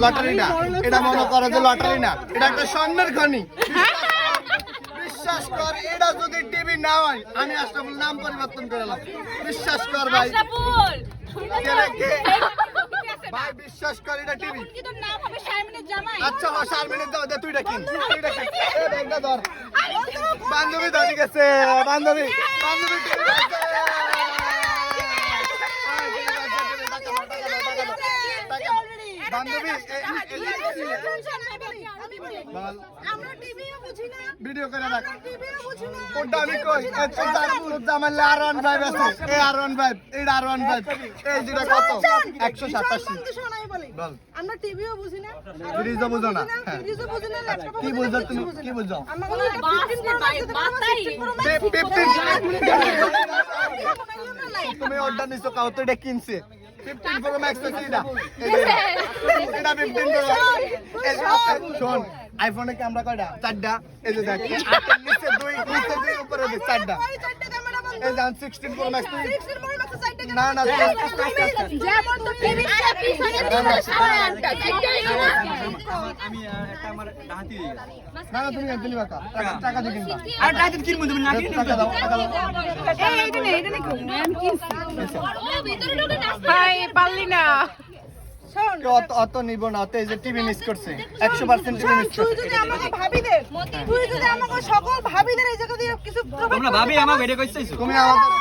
Lottery না, এটা মনে করো যে লটারি না, এটা একটা স্বর্ণের খনি। বিশ্বাস কর, এটা যদি টিভি না হয় আমি আশরাফুল নাম পরিবর্তন করে দিলাম। বিশ্বাস কর ভাই, ভাই বিশ্বাস কর এটা টিভি। আচ্ছা শারমিনের দাও দে, তুইটা কিন, তুইটা কিন। এই ব্যাগটা ধর, বান্ধবী ধরে গেছে, বান্ধবী বান্ধবী টিভি আছে। বান্ধবী ভিডিও করে রাখ, কোনটা আমি কই জামাল আর1 ভাই আছে, এই আর1 ভাই, এই আর1 ভাই, এই যেটা কত 187 বল। আমরা টিভিও বুঝি না, ফ্রিজও বুঝো না, ফ্রিজও বুঝি না, ল্যাপটপও কি বুঝো তুমি, কি বুঝো? আমাদের 15 তুমি অর্ডার নিছো কাও তো এটা কিনছে 15 প্রো ম্যাক্স তো কিনা এটা 15 প্রো। শোন আইফোনে ক্যামেরা কয়টা? 4টা। এই যে দেখ 8 নিচে 2, নিচে 2 উপরে 4টা। এই জান 16 প্রো ম্যাক্স তুই না না যেমন তো টিভি পিছনে আমি একটা আমার ডাহাতি দিয়ে গেছে। না না তুমি দিলি বাকা টাকা দিয়ে কিনবা। আর ডাহাতি কিনবো তুমি না কিনে টাকা দাও, টাকা দাও। এইটা নেই আমি কিনছি ভাই পারলি না। শোন অত নিব না, অত এই যে টিভি মিস করছে 100% টিভি মিস তুই করছে। যদি আমাকে ভাবিদের, তুই যদি আমাকে সকল ভাবিদের এই জায়গা দিয়ে কিছু তোমরা ভাবি আমাকে ভিডিও কইছাইছো। তুমি আমাদের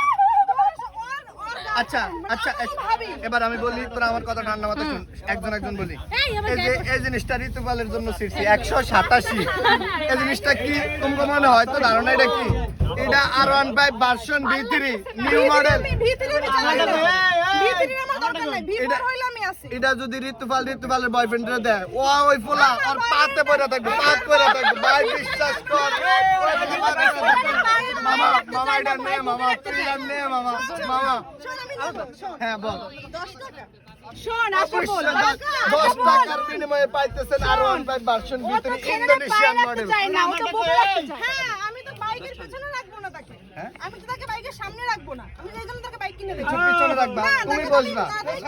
আচ্ছা আচ্ছা এবার আমি বলি, তোরা আমার কথা ঠান্ডা মাথায় শুন, একজন একজন বলি। এই যে এই জিনিসটা ঋতুপালের জন্য ছিড়ছি 187। এই জিনিসটা কি তোমার মনে হয় তো ধারণা এটা কি? এটা আর1 ভার্সন V3 নিউ মডেল। এটা যদি ঋতুপালের বয়ফ্রেন্ডরে দেয়, ও ওই ফুলা আর পাতে পড়ে থাকবে, পাত করে থাকবে। ভাই বিশ্বাস কর মামা, মামা এটা নে মামা, তুই এটা নে মামা, মামা হ্যাঁ বল। 10 টাকা শোন আসো বল 10 টাকার বিনিময়ে পাইতেছেন আর1 ভার্সন V3 ইন্দোনেশিয়ান মডেল। হ্যাঁ আমি তো বাইকের পেছনে রাখবো না তাকে, আমি তো তাকে বাইকের সামনে রাখবো না, আমি এই জন্য তাকে বাইক কিনে দেব। পিছনে রাখবা, তুমি বসবা,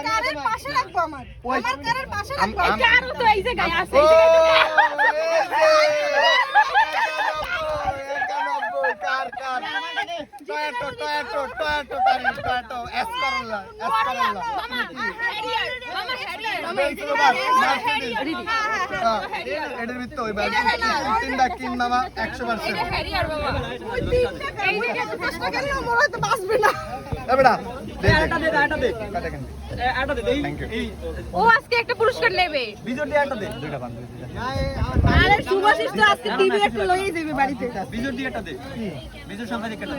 কারের পাশে রাখবো, আমার কারের পাশে রাখবো। আরো তো এই জায়গায় আছে। ও কার কার টয়োটো টয়োটো টয়োটো গাড়ি, টয়োটো এসকারোলা এসকারোলা এটার ভিতরে ওই ব্যাগ 3টা কিন মামা 100%। এই জায়গায় তো 10 টাকা নিয়ে মনে হয় তো বাঁচবে না। এ বেটা এটা দে এটা দে কাটা কেন এটা দে এই ও আজকে একটা পুরস্কার নেবে। বিজয় দিয়ে এটা দে দুইটা বান্ধবী আরে শুভাশিস তো আজকে টিভি একটা লইয়ে যাবে বাড়িতে। বিজয় দিয়ে এটা দে বিজয় সাংবাদিক এটা